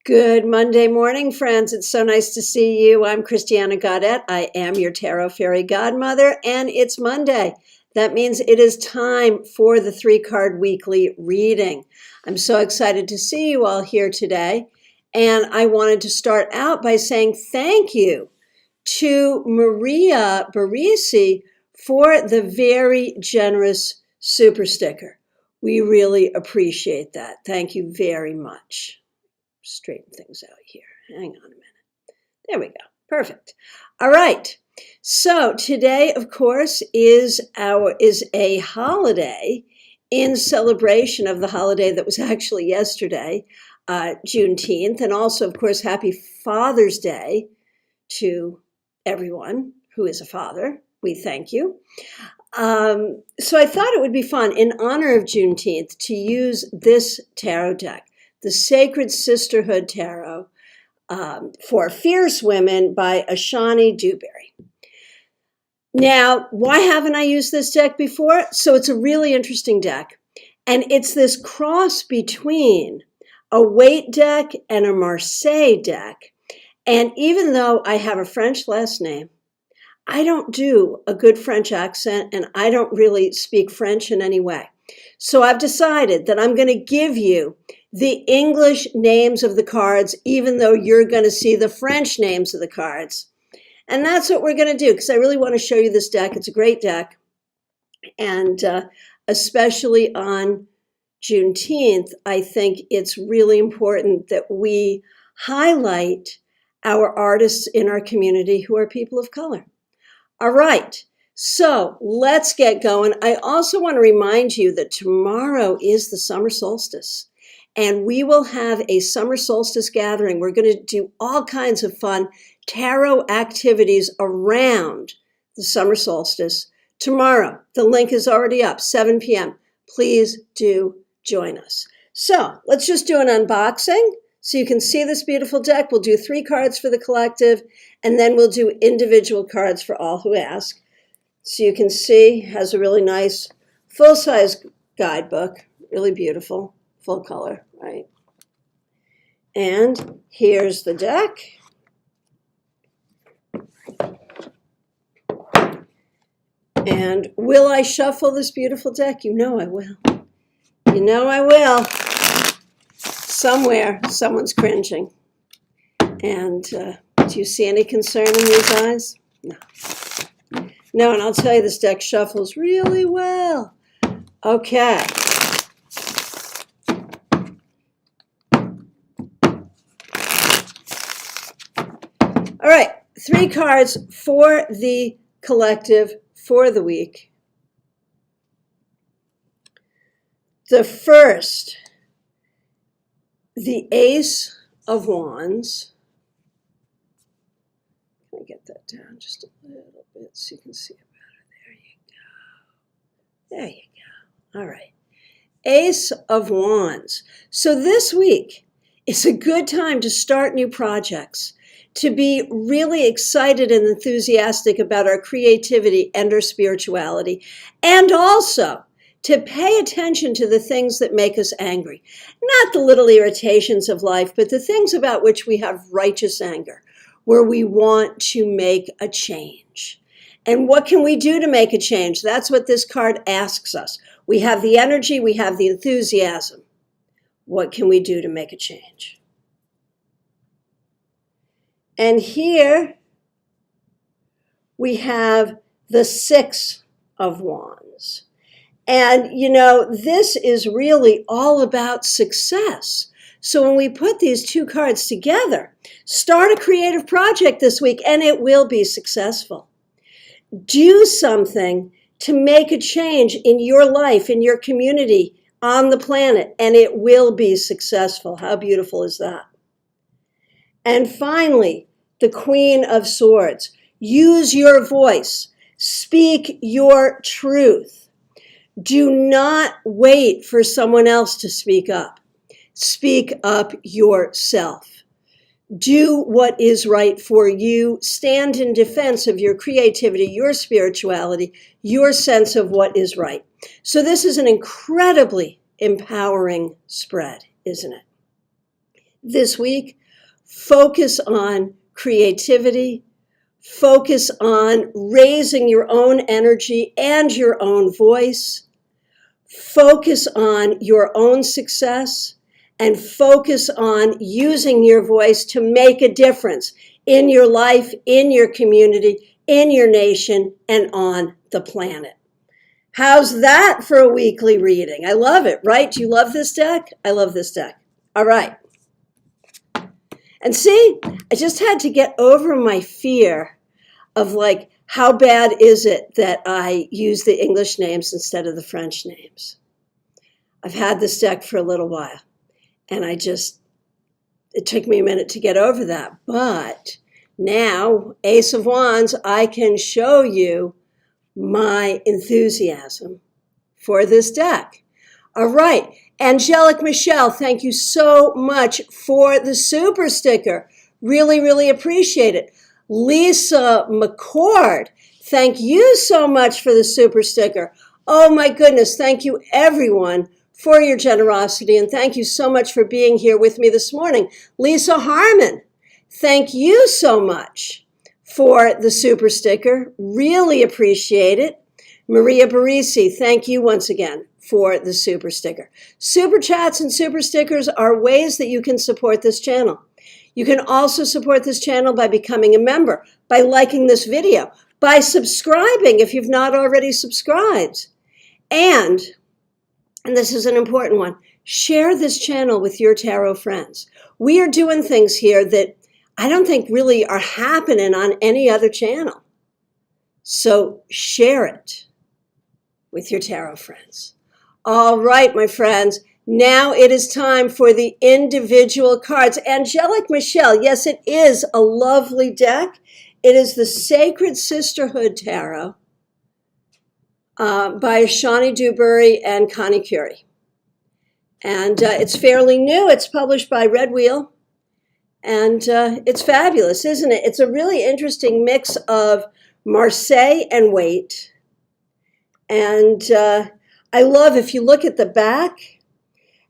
Good Monday morning, friends. It's so nice to see you. I'm Christiana Gaudet. I am your Tarot Fairy Godmother, and it's Monday. That means it is time for the 3-card weekly reading. I'm so excited to see you all here today, and I wanted to start out by saying thank you to Maria Barisi for the very generous super sticker. We really appreciate that. Thank you very much. Straighten things out here. Hang on a minute. There we go. Perfect. All right. So today, of course, is a holiday in celebration of the holiday that was actually yesterday, Juneteenth, and also, of course, happy Father's Day to everyone who is a father. We thank you. So I thought it would be fun, in honor of Juneteenth, to use this tarot deck, the Sacred Sisterhood Tarot for Fierce Women by Ashani Dewberry. Now, why haven't I used this deck before? So it's a really interesting deck. And it's this cross between a Waite deck and a Marseille deck. And even though I have a French last name, I don't do a good French accent, and I don't really speak French in any way. So I've decided that I'm going to give you the English names of the cards, even though you're going to see the French names of the cards. And that's what we're going to do, because I really want to show you this deck. It's a great deck. And especially on Juneteenth, I think it's really important that we highlight our artists in our community who are people of color. All right. So let's get going. I also want to remind you that tomorrow is the summer solstice, and we will have a summer solstice gathering. We're going to do all kinds of fun tarot activities around the summer solstice tomorrow. The link is already up, 7 p.m. Please do join us. So let's just do an unboxing so you can see this beautiful deck. We'll do 3 cards for the collective, and then we'll do individual cards for all who ask. So you can see, it has a really nice full-size guidebook, really beautiful, full color, right? And here's the deck. And will I shuffle this beautiful deck? You know I will. You know I will. Somewhere, someone's cringing. And do you see any concern in these eyes? No. No, and I'll tell you, this deck shuffles really well. Okay. All right, 3 cards for the collective for the week. The first, the Ace of Wands. Let me get that down just a little bit so you can see it better. There you go. There you go. All right. Ace of Wands. So this week is a good time to start new projects, to be really excited and enthusiastic about our creativity and our spirituality, and also to pay attention to the things that make us angry. Not the little irritations of life, but the things about which we have righteous anger, where we want to make a change. And what can we do to make a change? That's what this card asks us. We have the energy, we have the enthusiasm. What can we do to make a change? And here we have the 6 of Wands. And, you know, this is really all about success. So when we put these 2 cards together, start a creative project this week, and it will be successful. Do something to make a change in your life, in your community, on the planet, and it will be successful. How beautiful is that? And finally, the Queen of Swords. Use your voice. Speak your truth. Do not wait for someone else to speak up. Speak up yourself. Do what is right for you. Stand in defense of your creativity, your spirituality, your sense of what is right. So this is an incredibly empowering spread, isn't it? this week. Focus on creativity. Focus on raising your own energy and your own voice. Focus on your own success and focus on using your voice to make a difference in your life, in your community, in your nation, and on the planet. How's that for a weekly reading? I love it, right? Do you love this deck? I love this deck. All right. And see, I just had to get over my fear of like, how bad is it that I use the English names instead of the French names? I've had this deck for a little while, and it took me a minute to get over that. But now, Ace of Wands, I can show you my enthusiasm for this deck. All right. Angelic Michelle, thank you so much for the super sticker. Really, really appreciate it. Lisa McCord, thank you so much for the super sticker. Oh my goodness, thank you everyone for your generosity, and thank you so much for being here with me this morning. Lisa Harmon, thank you so much for the super sticker. Really appreciate it. Maria Barisi, thank you once again for the super sticker. Super chats and super stickers are ways that you can support this channel. You can also support this channel by becoming a member, by liking this video, by subscribing if you've not already subscribed. And this is an important one, share this channel with your tarot friends. We are doing things here that I don't think really are happening on any other channel. So share it with your tarot friends. All right, my friends. Now it is time for the individual cards. Angelic Michelle, yes, it is a lovely deck. It is the Sacred Sisterhood Tarot by Shani Dewberry and Connie Curie. And it's fairly new. It's published by Red Wheel. And it's fabulous, isn't it? It's a really interesting mix of Marseille and Waite. And I love, if you look at the back,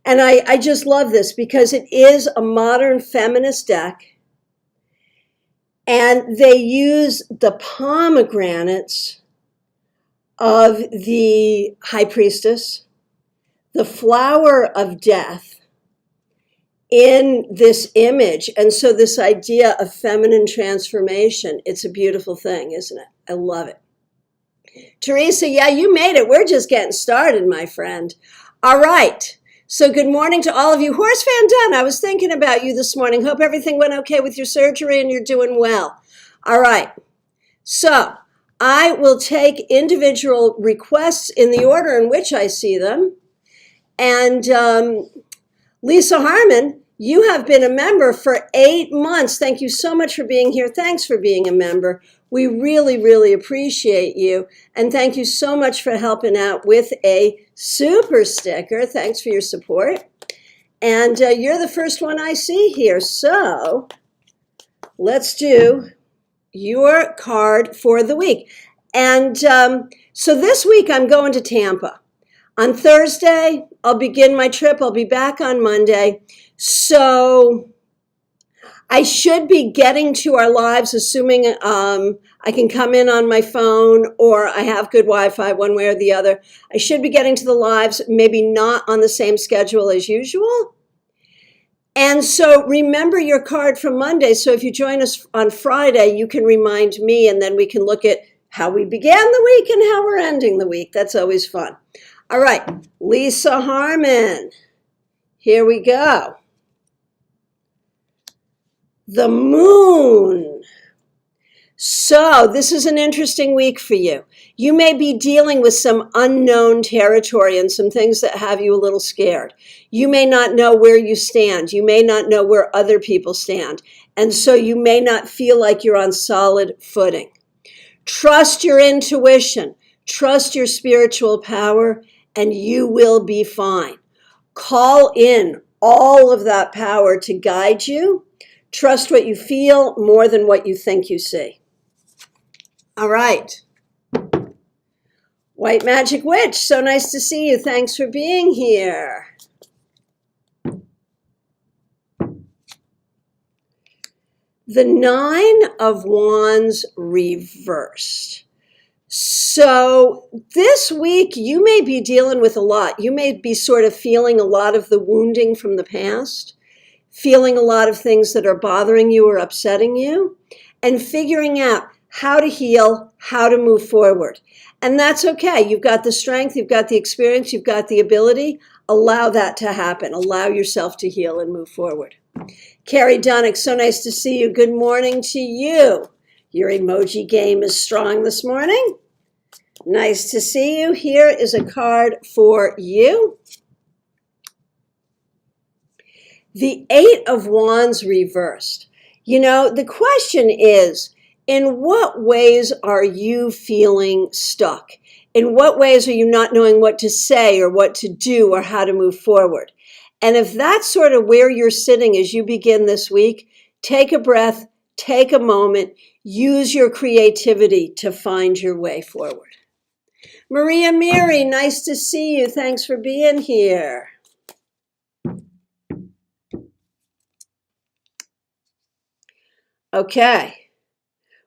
and I just love this because it is a modern feminist deck. And they use the pomegranates of the High Priestess, the flower of death in this image. And so this idea of feminine transformation, it's a beautiful thing, isn't it? I love it. Teresa, yeah, you made it. We're just getting started, my friend. All right. So good morning to all of you. Horse Fan Dunn, I was thinking about you this morning. Hope everything went okay with your surgery and you're doing well. All right. So I will take individual requests in the order in which I see them. And Lisa Harmon, you have been a member for 8 months. Thank you so much for being here. Thanks for being a member. We really, really appreciate you. And thank you so much for helping out with a super sticker. Thanks for your support. And you're the first one I see here. So let's do your card for the week. And so this week I'm going to Tampa. On Thursday, I'll begin my trip. I'll be back on Monday. So I should be getting to our lives, assuming I can come in on my phone or I have good Wi-Fi, one way or the other. I should be getting to the lives, maybe not on the same schedule as usual. And so remember your card from Monday. So if you join us on Friday, you can remind me, and then we can look at how we began the week and how we're ending the week. That's always fun. All right, Lisa Harmon. Here we go. The moon. So this is an interesting week for you. You may be dealing with some unknown territory and some things that have you a little scared. You may not know where you stand. You may not know where other people stand. And so you may not feel like you're on solid footing. Trust your intuition. Trust your spiritual power, and you will be fine. Call in all of that power to guide you. Trust what you feel more than what you think you see. All right. White Magic Witch, so nice to see you. Thanks for being here. The Nine of Wands reversed. So this week, you may be dealing with a lot. You may be sort of feeling a lot of the wounding from the past, feeling a lot of things that are bothering you or upsetting you, and figuring out how to heal, how to move forward. And that's okay. You've got the strength, you've got the experience, you've got the ability. Allow that to happen. Allow yourself to heal and move forward. Carrie Dunnick, so nice to see you. Good morning to you. Your emoji game is strong this morning. Nice to see you. Here is a card for you. The Eight of Wands reversed. The question is, in what ways are you feeling stuck? In what ways are you not knowing what to say or what to do or how to move forward? And if that's sort of where you're sitting as you begin this week, take a breath, take a moment, use your creativity to find your way forward. Maria Miri, nice to see you. Thanks for being here. Okay,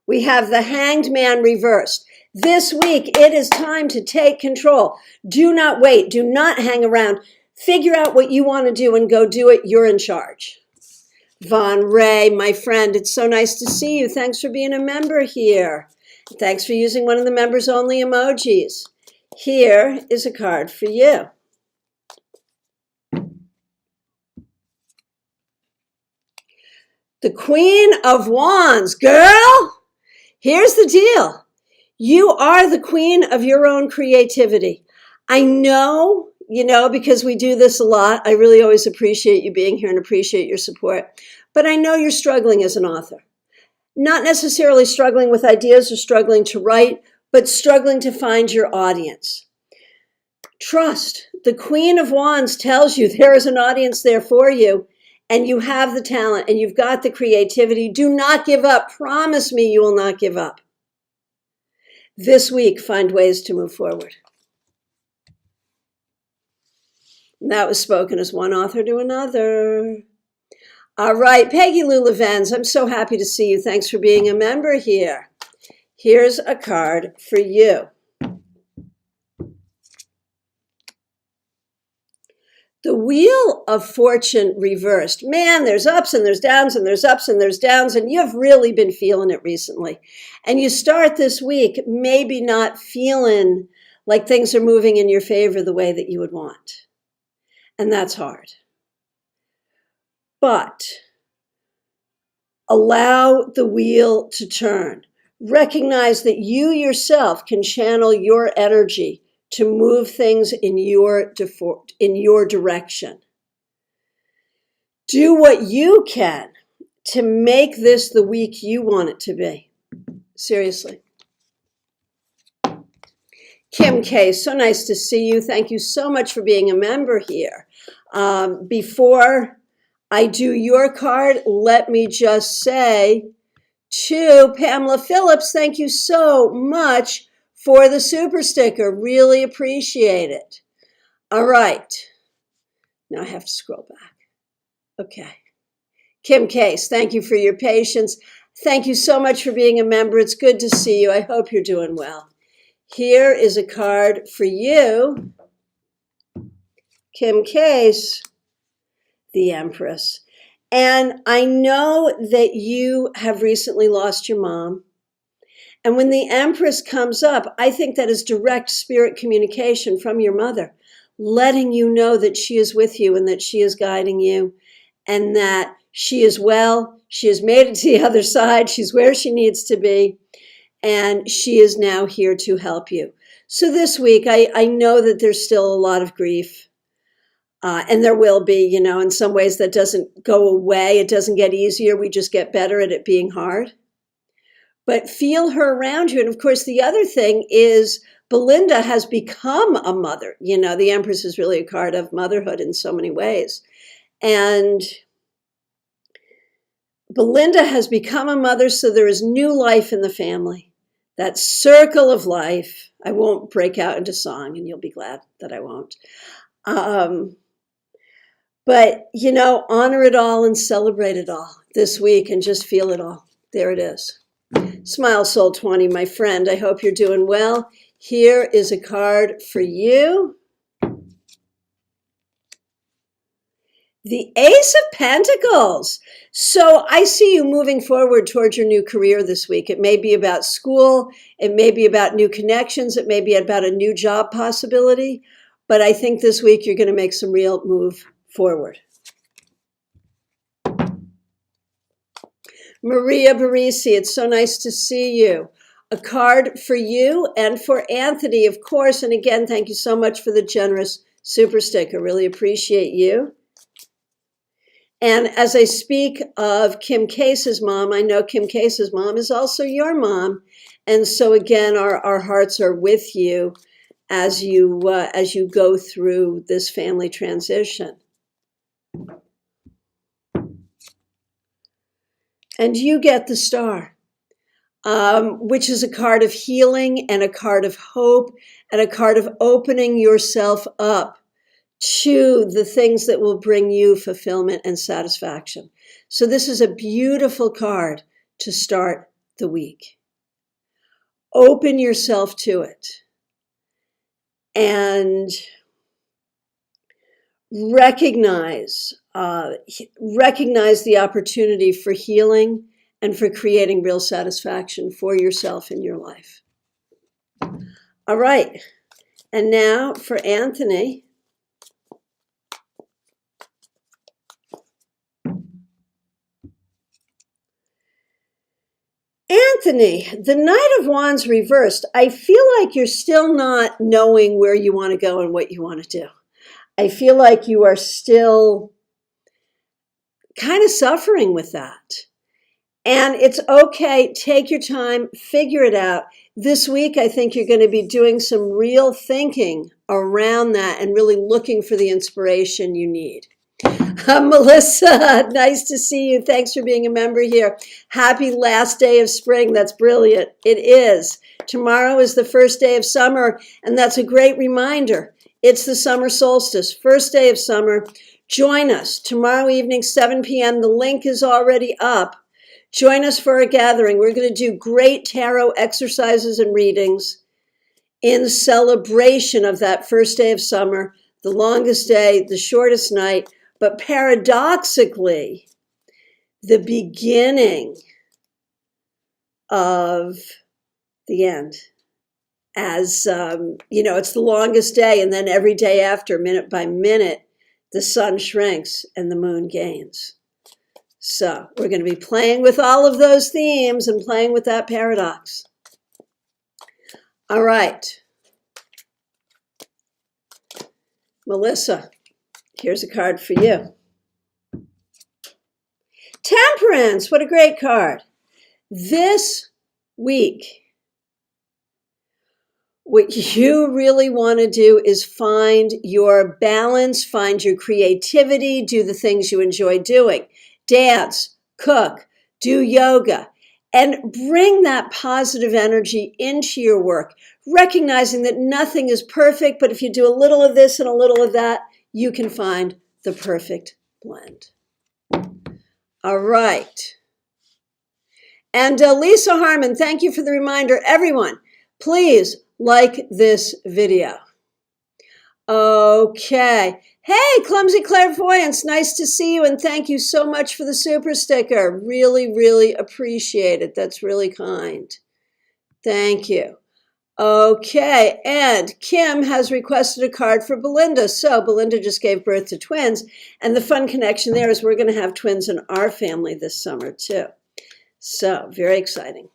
we have the Hanged Man reversed. This week, it is time to take control. Do not wait. Do not hang around. Figure out what you want to do and go do it. You're in charge. Von Ray, my friend, it's so nice to see you. Thanks for being a member here. Thanks for using one of the members only emojis. Here is a card for you. The Queen of Wands. Girl, here's the deal. You are the queen of your own creativity. I know, because we do this a lot. I really always appreciate you being here and appreciate your support. But I know you're struggling as an author. Not necessarily struggling with ideas or struggling to write, but struggling to find your audience. Trust. The Queen of Wands tells you there is an audience there for you, and you have the talent, and you've got the creativity. Do not give up. Promise me you will not give up. This week, find ways to move forward. And that was spoken as one author to another. All right, Peggy Lou Levens, I'm so happy to see you. Thanks for being a member here. Here's a card for you. The Wheel of Fortune reversed. Man, there's ups and there's downs and there's ups and there's downs, and you've really been feeling it recently. And you start this week maybe not feeling like things are moving in your favor the way that you would want. And that's hard. But allow the wheel to turn. Recognize that you yourself can channel your energy to move things in your direction. Do what you can to make this the week you want it to be. Seriously. Kim K, so nice to see you. Thank you so much for being a member here. Before I do your card, let me just say to Pamela Phillips, thank you so much for the super sticker. Really appreciate it. All right. Now I have to scroll back. Okay. Kim Case, thank you for your patience. Thank you so much for being a member. It's good to see you. I hope you're doing well. Here is a card for you. Kim Case, the Empress. And I know that you have recently lost your mom. And when the Empress comes up, I think that is direct spirit communication from your mother, letting you know that she is with you and that she is guiding you and that she is well. She has made it to the other side. She's where she needs to be. And she is now here to help you. So this week, I know that there's still a lot of grief. And there will be, in some ways that doesn't go away. It doesn't get easier. We just get better at it being hard. But feel her around you. And of course, the other thing is Belinda has become a mother. The Empress is really a card of motherhood in so many ways. And Belinda has become a mother, so there is new life in the family. That circle of life. I won't break out into song, and you'll be glad that I won't. But, honor it all and celebrate it all this week and just feel it all. There it is. Smile Soul 20, my friend. I hope you're doing well. Here is a card for you. The Ace of Pentacles. So I see you moving forward towards your new career this week. It may be about school. It may be about new connections. It may be about a new job possibility. But I think this week you're going to make some real move forward. Maria Barisi, it's so nice to see you. A card for you and for Anthony, of course. And again, thank you so much for the generous super sticker. Really appreciate you. And as I speak of Kim Case's mom, I know Kim Case's mom is also your mom. And so again, our hearts are with you as you go through this family transition. And you get the star, which is a card of healing and a card of hope and a card of opening yourself up to the things that will bring you fulfillment and satisfaction. So this is a beautiful card to start the week. Open yourself to it and recognize the opportunity for healing and for creating real satisfaction for yourself in your life. All right. And now for Anthony. Anthony, the Knight of Wands reversed. I feel like you're still not knowing where you want to go and what you want to do. I feel like you are still kind of suffering with that. And it's okay. Take your time, figure it out. This week, I think you're going to be doing some real thinking around that and really looking for the inspiration you need. Melissa, nice to see you. Thanks for being a member here. Happy last day of spring. That's brilliant. It is. Tomorrow is the first day of summer, and that's a great reminder. It's the summer solstice, first day of summer. Join us tomorrow evening, 7 p.m. The link is already up. Join us for a gathering. We're going to do great tarot exercises and readings in celebration of that first day of summer, the longest day, the shortest night, but paradoxically, the beginning of the end. As, it's the longest day, and then every day after, minute by minute, the sun shrinks and the moon gains. So we're going to be playing with all of those themes and playing with that paradox. All right. Melissa, here's a card for you. Temperance, what a great card. This week, what you really want to do is find your balance, find your creativity, do the things you enjoy doing. Dance, cook, do yoga, and bring that positive energy into your work, recognizing that nothing is perfect, but if you do a little of this and a little of that, you can find the perfect blend. All right. And Lisa Harmon, thank you for the reminder. Everyone, please like this video. Okay. Hey, Clumsy Clairvoyance, nice to see you, and thank you so much for the super sticker. Really, really appreciate it. That's really kind. Thank you. Okay, and Kim has requested a card for Belinda. So Belinda just gave birth to twins, and the fun connection there is we're going to have twins in our family this summer too. So very exciting.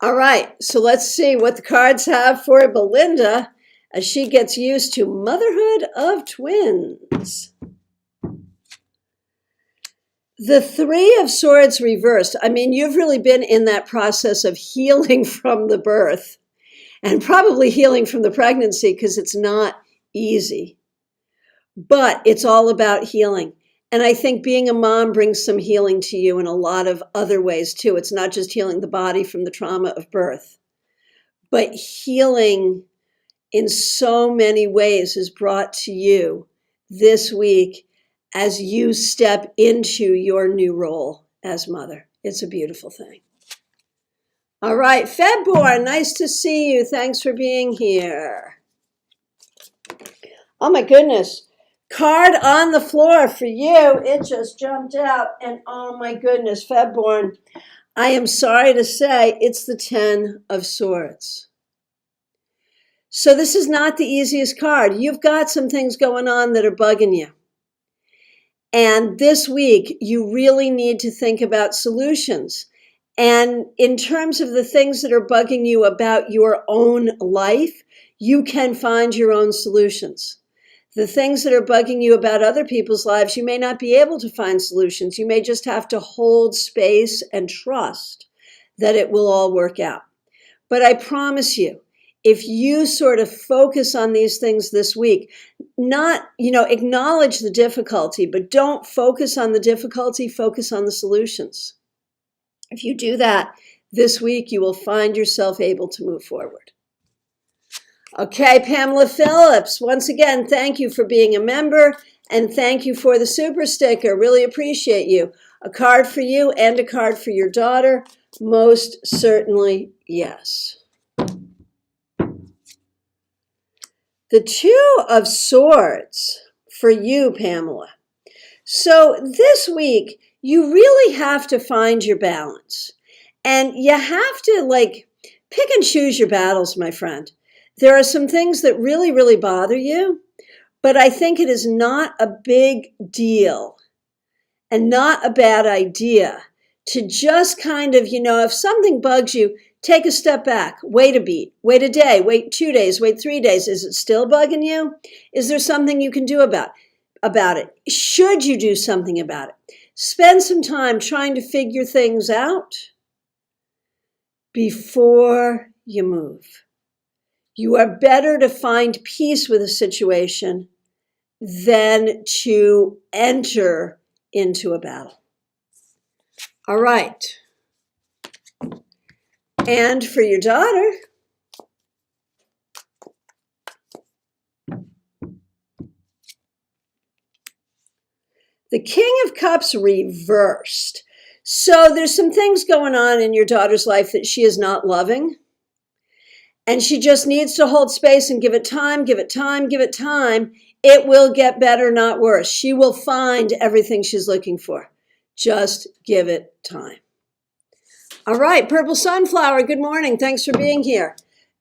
All right, so let's see what the cards have for Belinda as she gets used to motherhood of twins. The Three of Swords reversed. I mean, you've really been in that process of healing from the birth and probably healing from the pregnancy because it's not easy. But it's all about healing. And I think being a mom brings some healing to you in a lot of other ways too. It's not just healing the body from the trauma of birth, but healing in so many ways is brought to you this week as you step into your new role as mother. It's a beautiful thing. All right, Febborn, nice to see you. Thanks for being here. Oh my goodness. Card on the floor for you. It just jumped out. And oh my goodness, Febborn, I am sorry to say it's the 10 of Swords. So this is not the easiest card. You've got some things going on that are bugging you. And this week, you really need to think about solutions. And in terms of the things that are bugging you about your own life, you can find your own solutions. The things that are bugging you about other people's lives, you may not be able to find solutions. You may just have to hold space and trust that it will all work out. But I promise you, if you sort of focus on these things this week, not, acknowledge the difficulty, but don't focus on the difficulty, focus on the solutions. If you do that this week, you will find yourself able to move forward. Okay, Pamela Phillips, once again, thank you for being a member and thank you for the super sticker. Really appreciate you. A card for you and a card for your daughter. Most certainly, yes. The 2 of Swords for you, Pamela. So this week, you really have to find your balance. And you have to pick and choose your battles, my friend. There are some things that really, really bother you, but I think it is not a big deal and not a bad idea to just kind of, if something bugs you, take a step back, wait a beat, wait a day, wait 2 days, wait 3 days. Is it still bugging you? Is there something you can do about it? Should you do something about it? Spend some time trying to figure things out before you move. You are better to find peace with a situation than to enter into a battle. All right. And for your daughter, the King of Cups reversed. So there's some things going on in your daughter's life that she is not loving. And she just needs to hold space and give it time, give it time, give it time. It will get better, not worse. She will find everything she's looking for. Just give it time. All right, Purple Sunflower, good morning. Thanks for being here.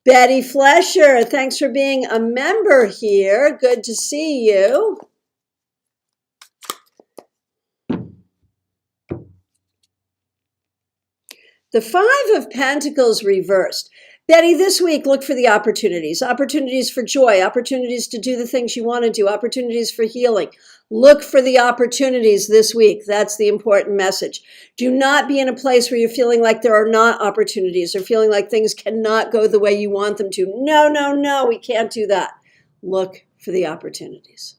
Betty Flesher, thanks for being a member here. Good to see you. The 5 of Pentacles reversed. Betty, this week, look for the opportunities. Opportunities for joy, opportunities to do the things you want to do, opportunities for healing. Look for the opportunities this week. That's the important message. Do not be in a place where you're feeling like there are not opportunities or feeling like things cannot go the way you want them to. No, we can't do that. Look for the opportunities.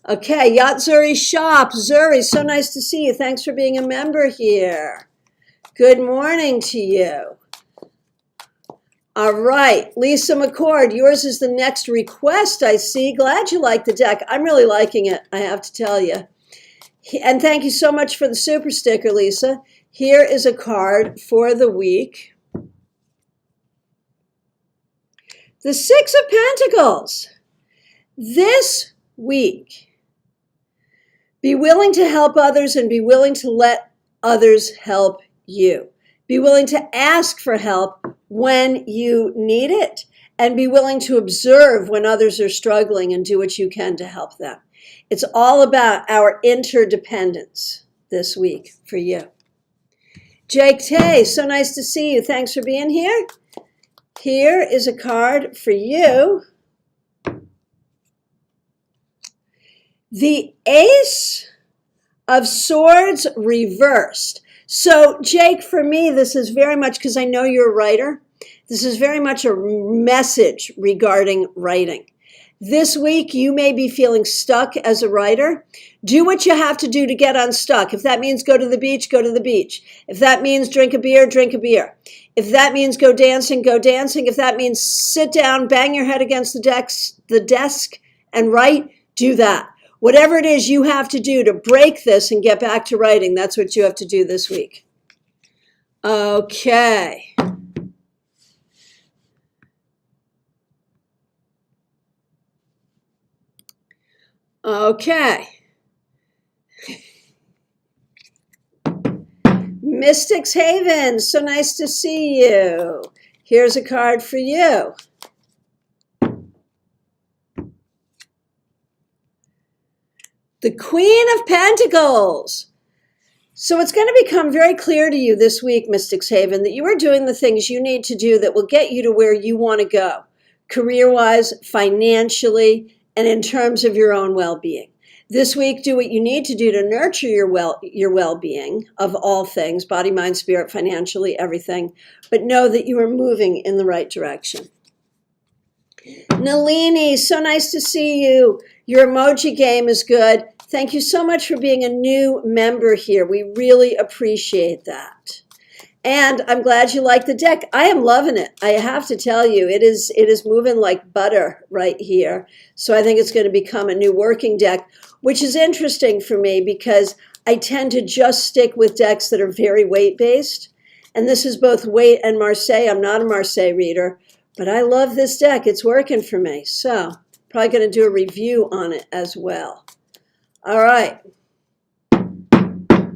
Okay, Yatzuri Shop. Zuri, so nice to see you. Thanks for being a member here. Good morning to you. All right, Lisa McCord, yours is the next request, I see. Glad you like the deck. I'm really liking it, I have to tell you. And thank you so much for the super sticker, Lisa. Here is a card for the week. The 6 of Pentacles. This week, be willing to help others and be willing to let others help you. Be willing to ask for help when you need it, and be willing to observe when others are struggling and do what you can to help them. It's all about our interdependence this week for you. Jake Tay, so nice to see you. Thanks for being here. Here is a card for you. The Ace of Swords reversed. So, Jake, for me, this is very much, because I know you're a writer, this is very much a message regarding writing. This week, you may be feeling stuck as a writer. Do what you have to do to get unstuck. If that means go to the beach, go to the beach. If that means drink a beer, drink a beer. If that means go dancing, go dancing. If that means sit down, bang your head against the desk and write, do that. Whatever it is you have to do to break this and get back to writing, that's what you have to do this week. Okay. Okay. Mystics Haven, so nice to see you. Here's a card for you. The Queen of Pentacles. So it's going to become very clear to you this week, Mystics Haven, that you are doing the things you need to do that will get you to where you want to go, career-wise, financially, and in terms of your own well-being. This week, do what you need to do to nurture your well-being of all things, body, mind, spirit, financially, everything, but know that you are moving in the right direction. Nalini, so nice to see you. Your emoji game is good. Thank you so much for being a new member here. We really appreciate that. And I'm glad you like the deck. I am loving it. I have to tell you, it is moving like butter right here. So I think it's going to become a new working deck, which is interesting for me because I tend to just stick with decks that are very weight-based. And this is both weight and Marseille. I'm not a Marseille reader, but I love this deck. It's working for me. So probably going to do a review on it as well. All right.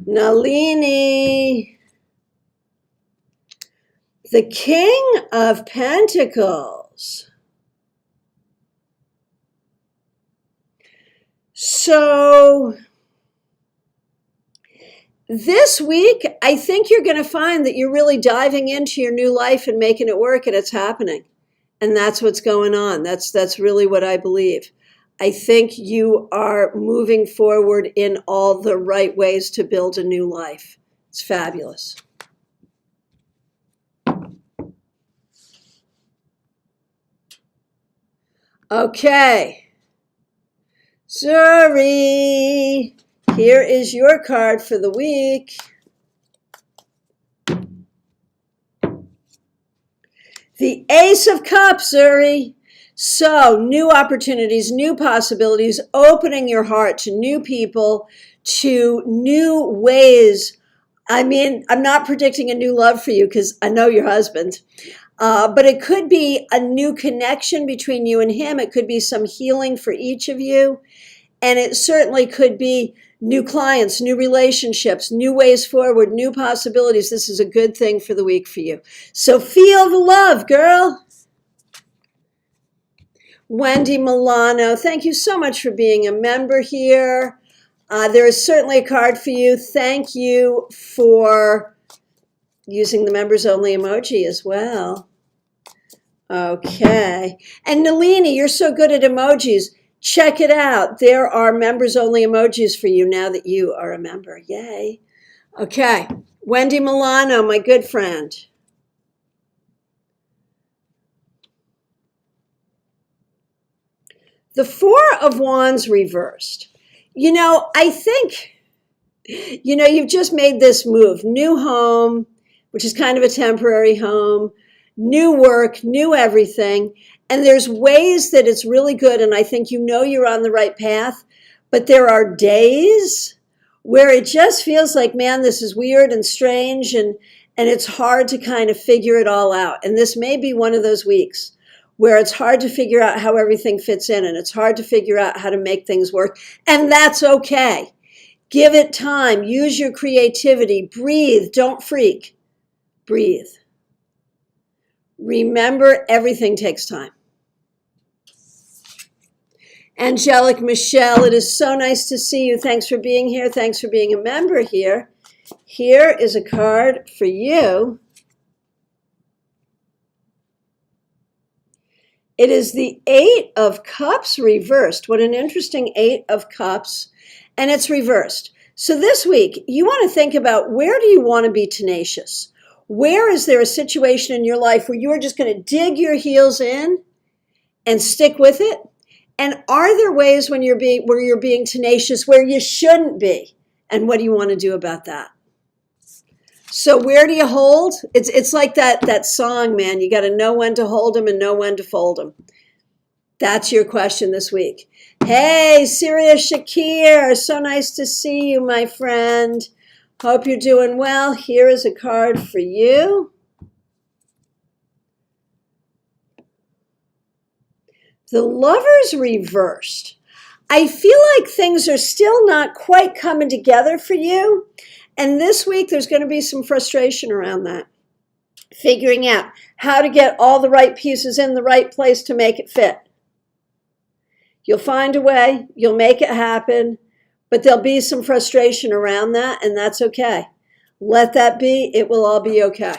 Nalini. The King of Pentacles. So this week, I think you're going to find that you're really diving into your new life and making it work, and it's happening. And that's what's going on. That's really what I believe. I think you are moving forward in all the right ways to build a new life. It's fabulous. Okay. Zuri, here is your card for the week. The Ace of Cups, Zuri. So, new opportunities, new possibilities, opening your heart to new people, to new ways. I mean, I'm not predicting a new love for you because I know your husband. But it could be a new connection between you and him. It could be some healing for each of you. And it certainly could be new clients, new relationships, new ways forward, new possibilities. This is a good thing for the week for you. So feel the love, girl. Wendy Milano, thank you so much for being a member here. There is certainly a card for you. Thank you for using the members only emoji as well. Okay. And Nalini, you're so good at emojis. Check it out. There are members only emojis for you now that you are a member. Yay. Okay. Wendy Milano, my good friend. The Four of Wands reversed. I think, you've just made this move. New home, which is kind of a temporary home, new work, new everything. And there's ways that it's really good. And I think you're on the right path. But there are days where it just feels like, man, this is weird and strange. And it's hard to kind of figure it all out. And this may be one of those weeks where it's hard to figure out how everything fits in. And it's hard to figure out how to make things work. And that's okay. Give it time. Use your creativity. Breathe. Don't freak. Breathe. Remember, everything takes time. Angelic Michelle, it is so nice to see you. Thanks for being here. Thanks for being a member here. Here is a card for you. It is the Eight of Cups reversed. What an interesting Eight of Cups. And it's reversed. So this week, you want to think about, where do you want to be tenacious? Where is there a situation in your life where you are just going to dig your heels in and stick with it? And are there ways where you're being tenacious where you shouldn't be? And what do you want to do about that? So where do you hold? It's like that song, man. You got to know when to hold them and know when to fold them. That's your question this week. Hey, Sirius Shakir, so nice to see you, my friend. Hope you're doing well. Here is a card for you. The Lovers reversed. I feel like things are still not quite coming together for you. And this week, there's going to be some frustration around that. Figuring out how to get all the right pieces in the right place to make it fit. You'll find a way, you'll make it happen, but there'll be some frustration around that, and that's okay. Let that be, it will all be okay.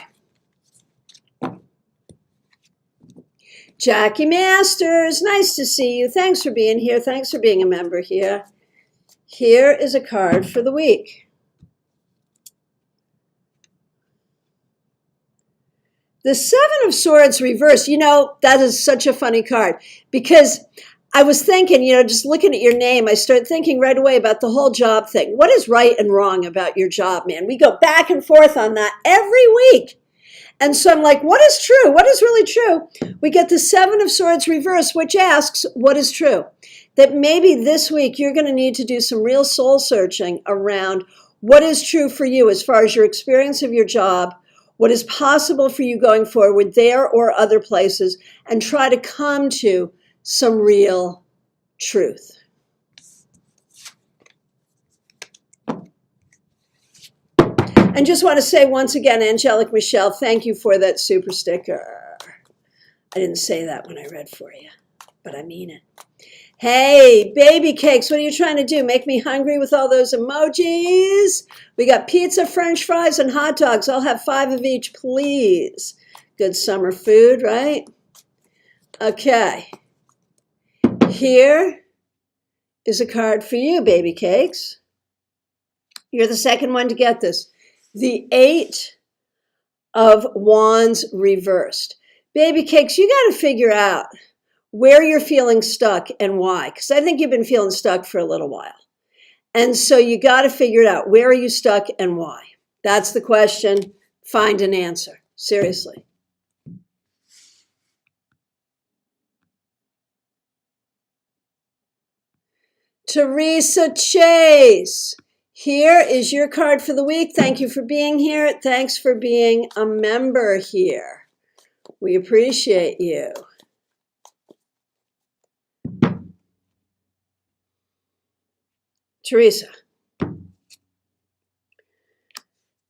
Jackie Masters, nice to see you. Thanks for being here. Thanks for being a member here. Here is a card for the week. The Seven of Swords reversed. You know, that is such a funny card because I was thinking, just looking at your name, I started thinking right away about the whole job thing. What is right and wrong about your job, man? We go back and forth on that every week. And so I'm like, what is true? What is really true? We get the Seven of Swords reversed, which asks, what is true? That maybe this week you're going to need to do some real soul searching around what is true for you as far as your experience of your job, what is possible for you going forward there or other places, and try to come to some real truth. And just want to say once again, Angelic Michelle, thank you for that super sticker. I didn't say that when I read for you, but I mean it. Hey, baby cakes, what are you trying to do? Make me hungry with all those emojis? We got pizza, French fries, and hot dogs. I'll have 5 of each, please. Good summer food, right? Okay. Here is a card for you, baby cakes. You're the second one to get this. The 8 of Wands reversed. Baby cakes, you got to figure out where you're feeling stuck and why, because I think you've been feeling stuck for a little while. And so you got to figure it out. Where are you stuck and why? That's the question. Find an answer. Seriously. Teresa Chase, here is your card for the week. Thank you for being here. Thanks for being a member here. We appreciate you. Teresa.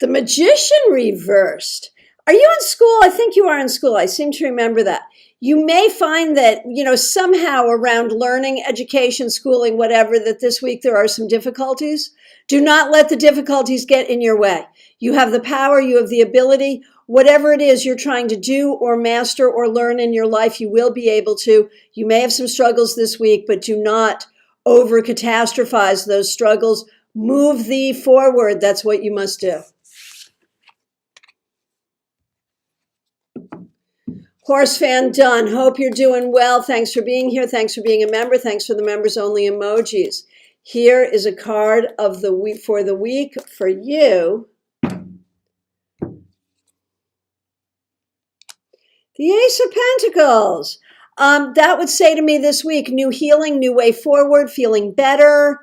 The Magician reversed. Are you in school? I think you are in school. I seem to remember that. You may find that, somehow around learning, education, schooling, whatever, that this week there are some difficulties. Do not let the difficulties get in your way. You have the power, you have the ability. Whatever it is you're trying to do or master or learn in your life, you will be able to. You may have some struggles this week, but do not over-catastrophize those struggles. Move thee forward. That's what you must do. Horse fan done. Hope you're doing well. Thanks for being here. Thanks for being a member. Thanks for the members only emojis. Here is a card of the week for the week for you. The Ace of Pentacles. That would say to me this week, new healing, new way forward, feeling better,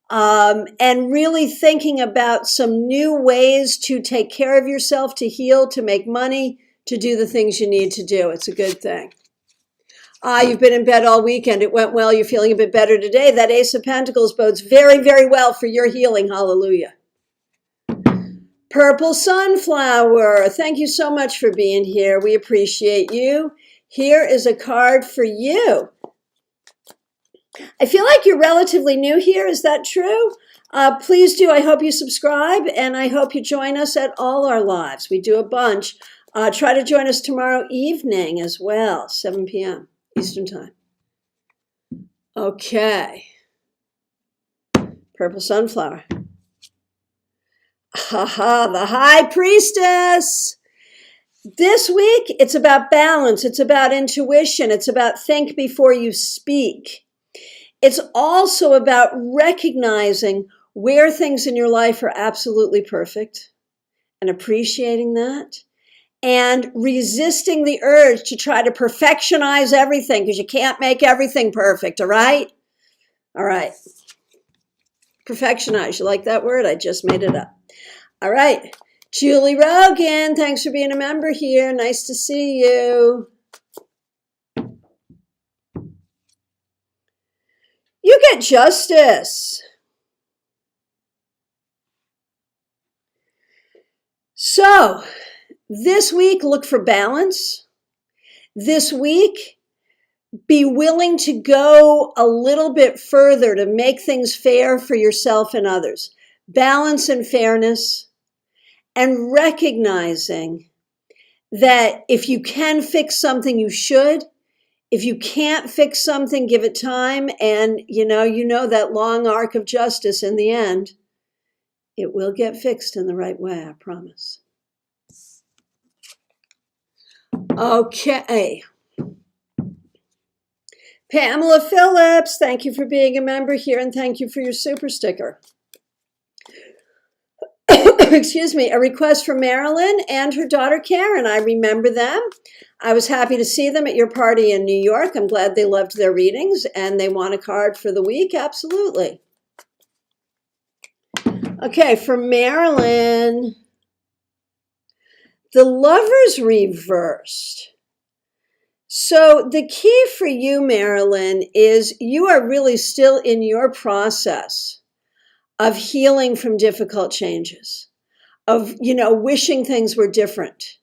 and really thinking about some new ways to take care of yourself, to heal, to make money, to do the things you need to do. It's a good thing. You've been in bed all weekend. It went well. You're feeling a bit better today. That Ace of Pentacles bodes very, very well for your healing. Hallelujah. Purple Sunflower. Thank you so much for being here. We appreciate you. Here is a card for you. I feel like you're relatively new here. Is that true? Please do. I hope you subscribe, and I hope you join us at all our lives. We do a bunch. Try to join us tomorrow evening as well, 7 p.m. Eastern Time. Okay. Purple Sunflower. The High Priestess. This week, it's about balance. It's about intuition. It's about think before you speak. It's also about recognizing where things in your life are absolutely perfect and appreciating that, and resisting the urge to try to perfectionize everything because you can't make everything perfect, all right? All right. Perfectionize. You like that word? I just made it up. All right. Julie Rogan, thanks for being a member here. Nice to see you. You get justice. So, this week, look for balance. This week, be willing to go a little bit further to make things fair for yourself and others. Balance and fairness, and recognizing that if you can fix something, you should. If you can't fix something, give it time. And you know that long arc of justice in the end, it will get fixed in the right way, I promise. Okay. Pamela Phillips, thank you for being a member here and thank you for your super sticker. Excuse me, a request from Marilyn and her daughter Karen. I remember them. I was happy to see them at your party in New York. I'm glad they loved their readings and they want a card for the week. Absolutely. Okay, for Marilyn, the Lovers reversed. So the key for you, Marilyn, is you are really still in your process of healing from difficult changes, of, wishing things were different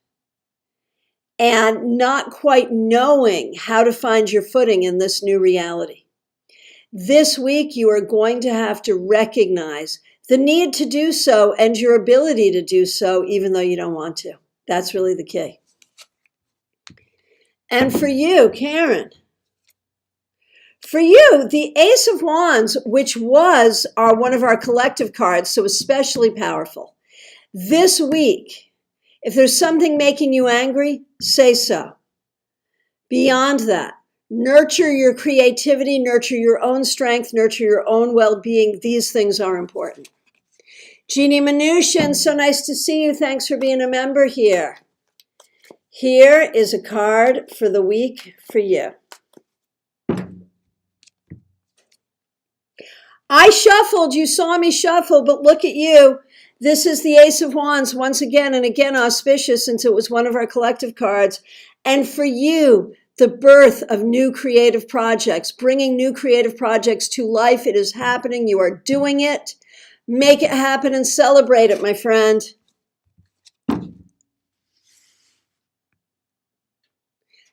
and not quite knowing how to find your footing in this new reality. This week, you are going to have to recognize the need to do so and your ability to do so, even though you don't want to. That's really the key. And for you, Karen, for you, the Ace of Wands, which was one of our collective cards, so especially powerful. This week, if there's something making you angry, say so. Beyond that, nurture your creativity, nurture your own strength, nurture your own well-being. These things are important. Jeannie Mnuchin, so nice to see you. Thanks for being a member here. Here is a card for the week for you. I shuffled, you saw me shuffle, but look at you. This is the Ace of Wands, once again, and again auspicious since it was one of our collective cards. And for you, the birth of new creative projects, bringing new creative projects to life. It is happening. You are doing it. Make it happen and celebrate it, my friend.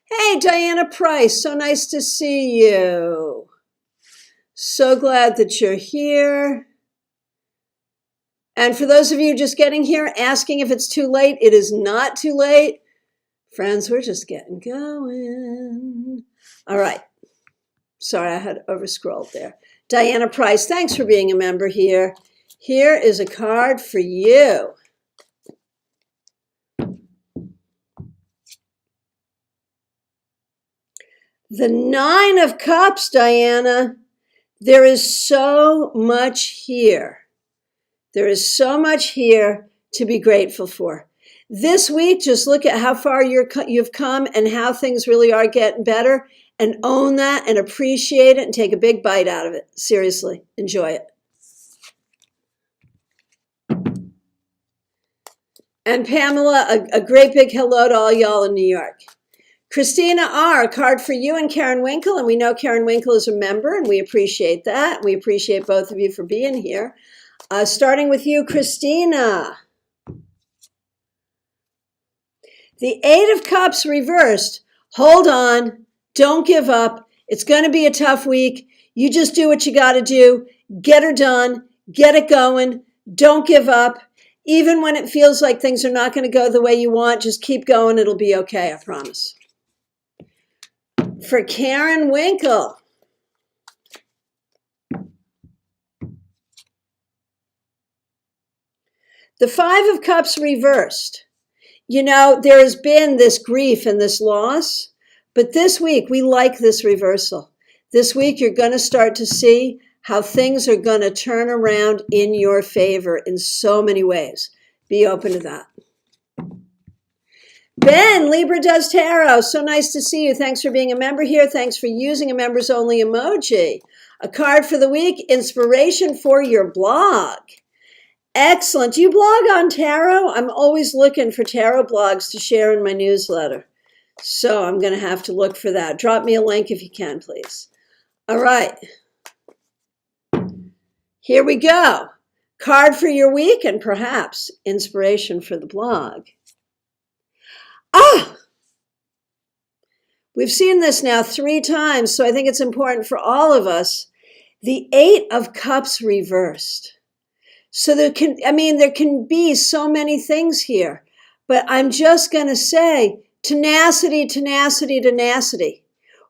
Hey, Diana Price, so nice to see you. So glad that you're here. And for those of you just getting here, asking if it's too late, it is not too late. Friends, we're just getting going. All right. Sorry, I had overscrolled there. Diana Price, thanks for being a member here. Here is a card for you. The Nine of Cups, Diana. There is so much here. There is so much here to be grateful for. This week, just look at how far you've come and how things really are getting better, and own that and appreciate it and take a big bite out of it. Seriously, enjoy it. And Pamela, a great big hello to all y'all in New York. Christina R., a card for you and Karen Winkle. And we know Karen Winkle is a member, and we appreciate that. We appreciate both of you for being here. Starting with you, Christina. The Eight of Cups reversed. Hold on. Don't give up. It's going to be a tough week. You just do what you got to do. Get her done. Get it going. Don't give up. Even when it feels like things are not going to go the way you want, just keep going. It'll be okay, I promise. For Karen Winkle. The Five of Cups reversed. There has been this grief and this loss, but this week we like this reversal. This week you're going to start to see how things are going to turn around in your favor in so many ways. Be open to that. Ben, Libra Does Tarot. So nice to see you. Thanks for being a member here. Thanks for using a members only emoji. A card for the week, inspiration for your blog. Excellent. Do you blog on tarot? I'm always looking for tarot blogs to share in my newsletter. So I'm going to have to look for that. Drop me a link if you can, please. All right. Here we go. Card for your week and perhaps inspiration for the blog. We've seen this now 3 times, so I think it's important for all of us. The 8 of Cups reversed. So there can be so many things here, but I'm just going to say tenacity, tenacity, tenacity.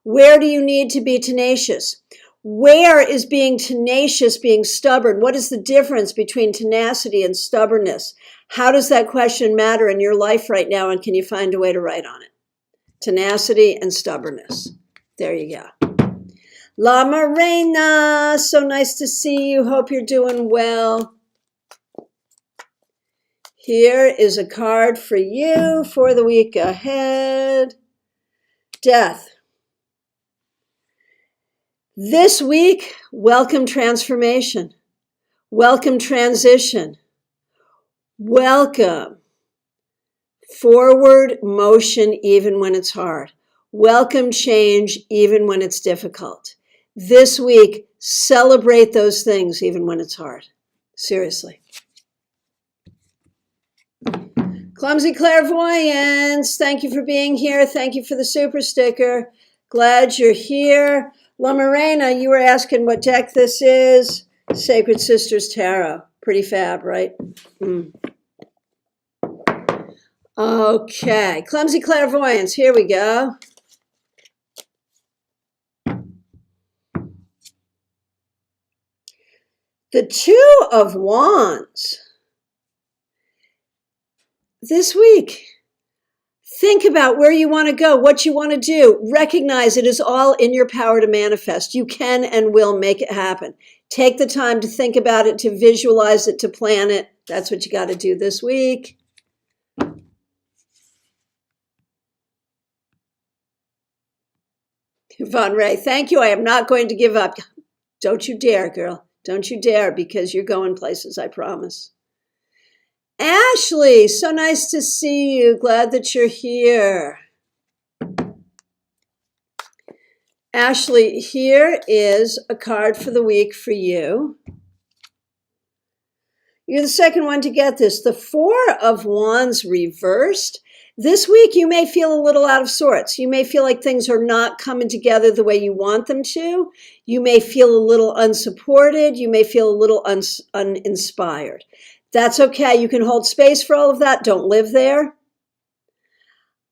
Where do you need to be tenacious? Where is being tenacious, being stubborn? What is the difference between tenacity and stubbornness? How does that question matter in your life right now, and can you find a way to write on it? Tenacity and stubbornness. There you go. La Morena, so nice to see you. Hope you're doing well. Here is a card for you for the week ahead. Death. This week, welcome transformation. Welcome transition. Welcome forward motion even when it's hard. Welcome change even when it's difficult. This week, celebrate those things even when it's hard. Seriously. Clumsy Clairvoyance, thank you for being here. Thank you for the super sticker. Glad you're here. La Morena, you were asking what deck this is. Sacred Sisters Tarot. Pretty fab, right? Okay, Clumsy Clairvoyance, here we go. The 2 of Wands. This week, think about where you want to go, what you want to do. Recognize it is all in your power to manifest. You can and will make it happen. Take the time to think about it, to visualize it, to plan it. That's what you got to do this week. Yvonne Ray, thank you. I am not going to give up. Don't you dare, girl. Don't you dare, because you're going places, I promise. Ashley, so nice to see you. Glad that you're here. Ashley, here is a card for the week for you. You're the second one to get this. The 4 of Wands reversed. This week, you may feel a little out of sorts. You may feel like things are not coming together the way you want them to. You may feel a little unsupported. You may feel a little uninspired. That's okay. You can hold space for all of that. Don't live there.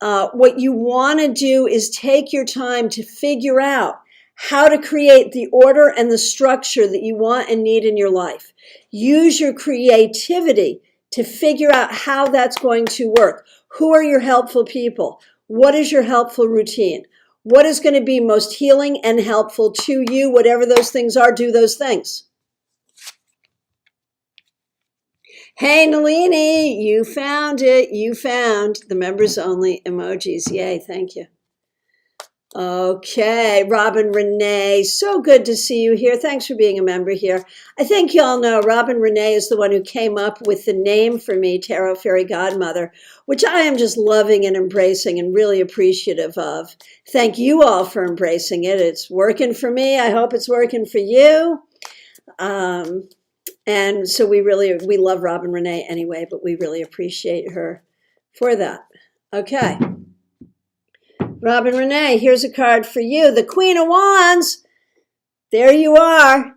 What you want to do is take your time to figure out how to create the order and the structure that you want and need in your life. Use your creativity to figure out how that's going to work. Who are your helpful people? What is your helpful routine? What is going to be most healing and helpful to you? Whatever those things are, do those things. Hey, Nalini, you found it. You found the members only emojis. Yay, thank you. Okay, Robin Renee, so good to see you here. Thanks for being a member here. I think you all know Robin Renee is the one who came up with the name for me, Tarot Fairy Godmother, which I am just loving and embracing and really appreciative of. Thank you all for embracing it. It's working for me. I hope it's working for you. And so we love Robin Renee anyway, but we really appreciate her for that. Okay. Robin Renee, here's a card for you. The Queen of Wands. There you are.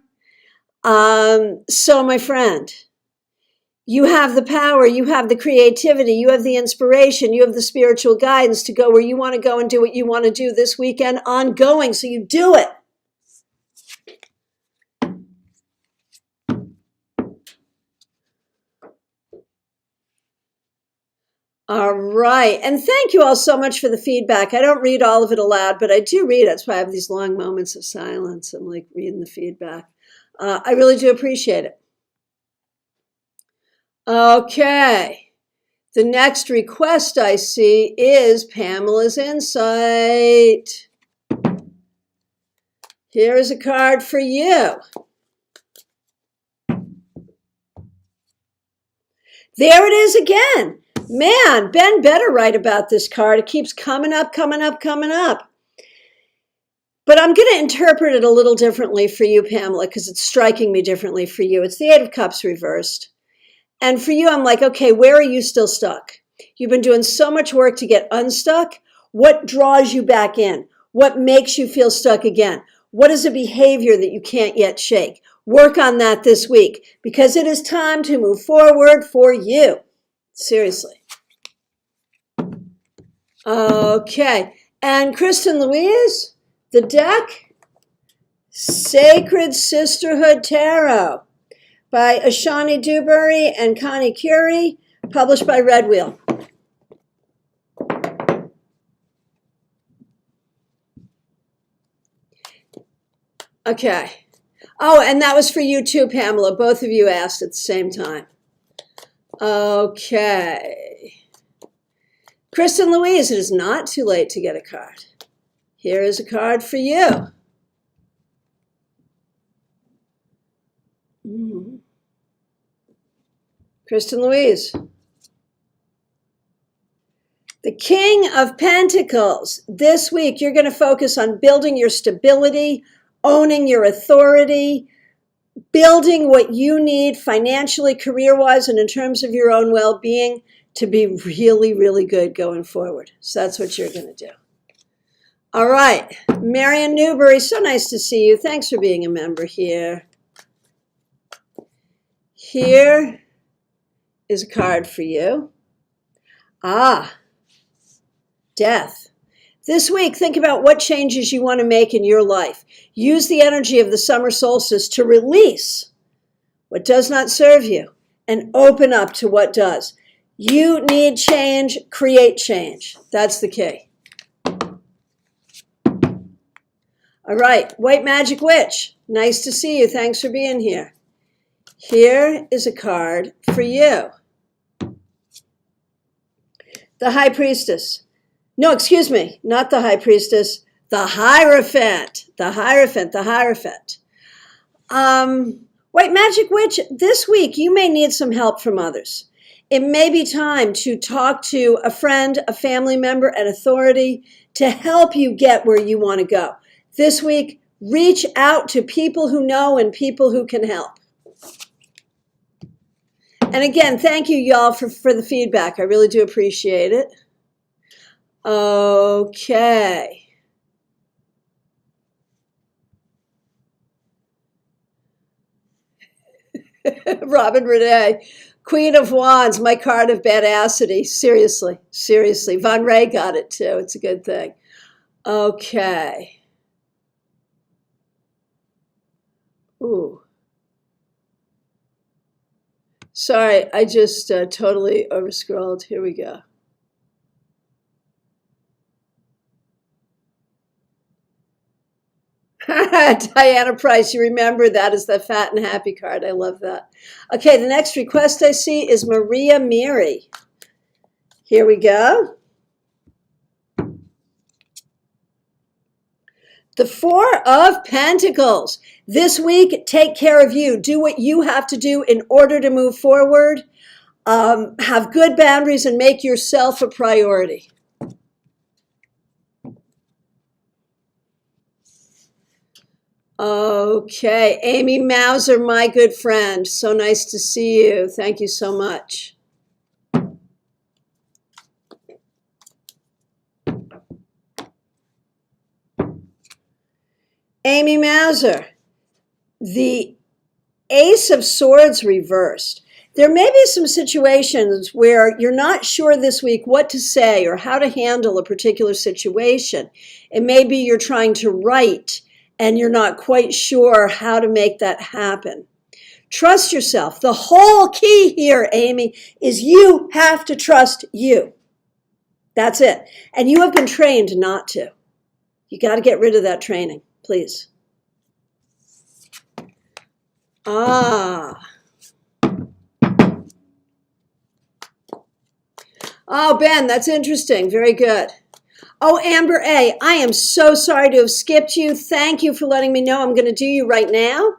So my friend, you have the power, you have the creativity, you have the inspiration, you have the spiritual guidance to go where you want to go and do what you want to do this weekend ongoing. So you do it. All right. And thank you all so much for the feedback. I don't read all of it aloud, but I do read it. That's why I have these long moments of silence. I'm like reading the feedback. I really do appreciate it. Okay. The next request I see is Pamela's Insight. Here is a card for you. There it is again. Man, Ben better write about this card. It keeps coming up, coming up, coming up. But I'm going to interpret it a little differently for you, Pamela, because it's striking me differently for you. It's the Eight of Cups reversed. And for you, I'm like, okay, where are you still stuck? You've been doing so much work to get unstuck. What draws you back in? What makes you feel stuck again? What is a behavior that you can't yet shake? Work on that this week because it is time to move forward for you. Seriously. Okay. And Kristen Louise, the deck, Sacred Sisterhood Tarot by Ashani Dewberry and Connie Curie, published by Red Wheel. Okay. Oh, and that was for you too, Pamela. Both of you asked at the same time. Okay. Kristen Louise, it is not too late to get a card. Here is a card for you. Kristen Louise. The King of Pentacles. This week, you're going to focus on building your stability, owning your authority, building what you need financially, career-wise, and in terms of your own well-being to be really, really good going forward. So that's what you're going to do. All right. Marion Newberry, so nice to see you. Thanks for being a member here. Here is a card for you. Death. This week, think about what changes you want to make in your life. Use the energy of the summer solstice to release what does not serve you and open up to what does. You need change, create change. That's the key. All right, White Magic Witch. Nice to see you. Thanks for being here. Here is a card for you. The High Priestess. No, excuse me, not the High Priestess. The Hierophant. The Hierophant. The Hierophant. White Magic Witch, this week you may need some help from others. It may be time to talk to a friend, a family member, an authority to help you get where you want to go. This week, reach out to people who know and people who can help. And again, thank you, y'all, for the feedback. I really do appreciate it. Okay. Robin Renee, Queen of Wands, my card of badassity. Seriously, seriously. Von Ray got it too. It's a good thing. Okay. Ooh. Sorry, I just totally overscrolled. Here we go. Diana Price, you remember that is the fat and happy card. I love that. Okay, the next request I see is Maria Miri. Here we go. The Four of Pentacles. This week, take care of you. Do what you have to do in order to move forward. Have good boundaries and make yourself a priority. Okay, Amy Mauser, my good friend. So nice to see you. Thank you so much. Amy Mauser, the Ace of Swords reversed. There may be some situations where you're not sure this week what to say or how to handle a particular situation. It may be you're trying to write and you're not quite sure how to make that happen. Trust yourself. The whole key here, Amy, is you have to trust you. That's it. And you have been trained not to. You got to get rid of that training, please. Oh, Ben, that's interesting. Very good. Oh, Amber A., I am so sorry to have skipped you. Thank you for letting me know. I'm going to do you right now.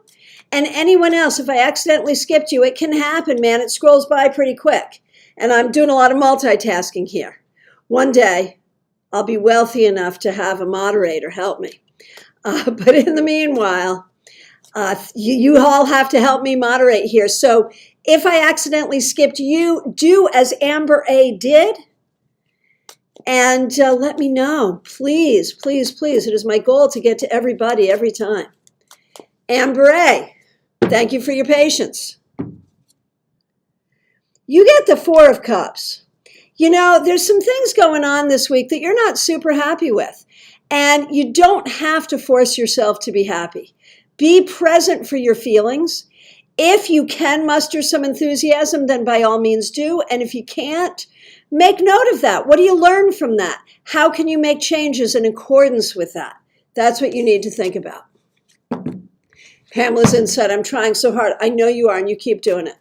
And anyone else, if I accidentally skipped you, it can happen, man. It scrolls by pretty quick. And I'm doing a lot of multitasking here. One day, I'll be wealthy enough to have a moderator help me. But in the meanwhile, you all have to help me moderate here. So if I accidentally skipped you, do as Amber A. did. And let me know, please, please, please. It is my goal to get to everybody every time. Amber A., thank you for your patience. You get the Four of Cups. You know, there's some things going on this week that you're not super happy with. And you don't have to force yourself to be happy. Be present for your feelings. If you can muster some enthusiasm, then by all means do. And if you can't, make note of that. What do you learn from that? How can you make changes in accordance with that? That's what you need to think about. Pamela's insight, I'm trying so hard. I know you are, and you keep doing it.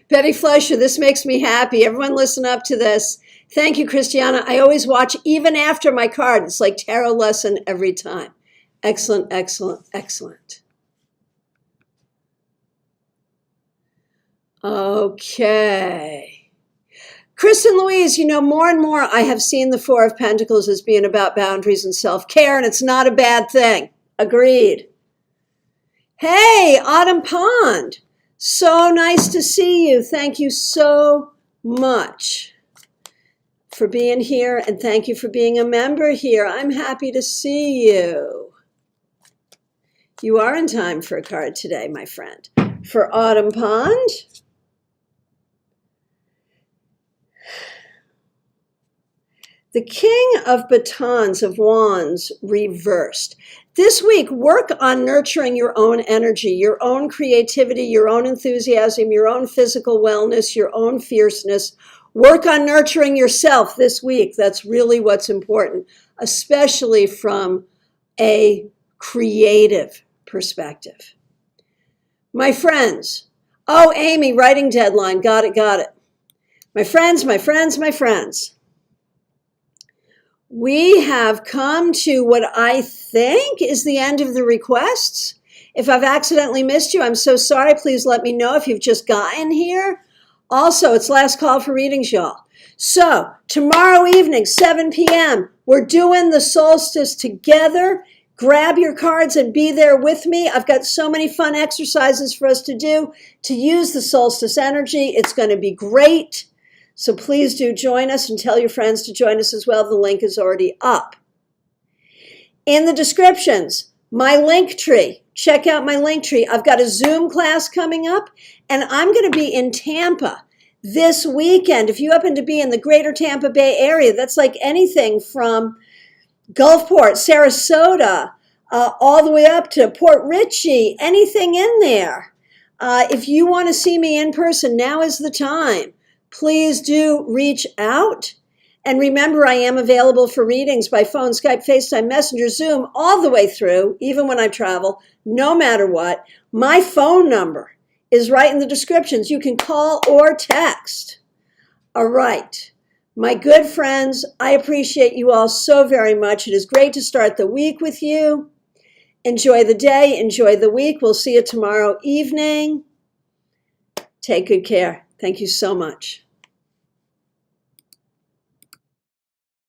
Betty Fleischer, this makes me happy. Everyone listen up to this. Thank you, Christiana. I always watch even after my card. It's like tarot lesson every time. Excellent, excellent, excellent. Okay. Chris and Louise, you know, more and more I have seen the Four of Pentacles as being about boundaries and self-care, and it's not a bad thing. Agreed. Hey, Autumn Pond. So nice to see you. Thank you so much for being here, and thank you for being a member here. I'm happy to see you. You are in time for a card today, my friend. For Autumn Pond, the King of Batons of Wands reversed. This week, work on nurturing your own energy, your own creativity, your own enthusiasm, your own physical wellness, your own fierceness. Work on nurturing yourself this week. That's really what's important, especially from a creative perspective. My friends. Oh, Amy, writing deadline. Got it, got it. My friends, my friends, my friends. We have come to what I think is the end of the requests. If I've accidentally missed you, I'm so sorry. Please let me know if you've just gotten here. Also, it's last call for readings, y'all. So tomorrow evening, 7 p.m., we're doing the solstice together. Grab your cards and be there with me. I've got so many fun exercises for us to do to use the solstice energy. It's going to be great. So please do join us and tell your friends to join us as well. The link is already up. In the descriptions, my link tree. Check out my link tree. I've got a Zoom class coming up, and I'm going to be in Tampa this weekend. If you happen to be in the greater Tampa Bay area, that's like anything from Gulfport, Sarasota, all the way up to Port Richey, anything in there. If you want to see me in person, now is the time. Please do reach out. And remember, I am available for readings by phone, Skype, FaceTime, Messenger, Zoom, all the way through, even when I travel, no matter what. My phone number is right in the descriptions. You can call or text. All right. My good friends, I appreciate you all so very much. It is great to start the week with you. Enjoy the day. Enjoy the week. We'll see you tomorrow evening. Take good care. Thank you so much.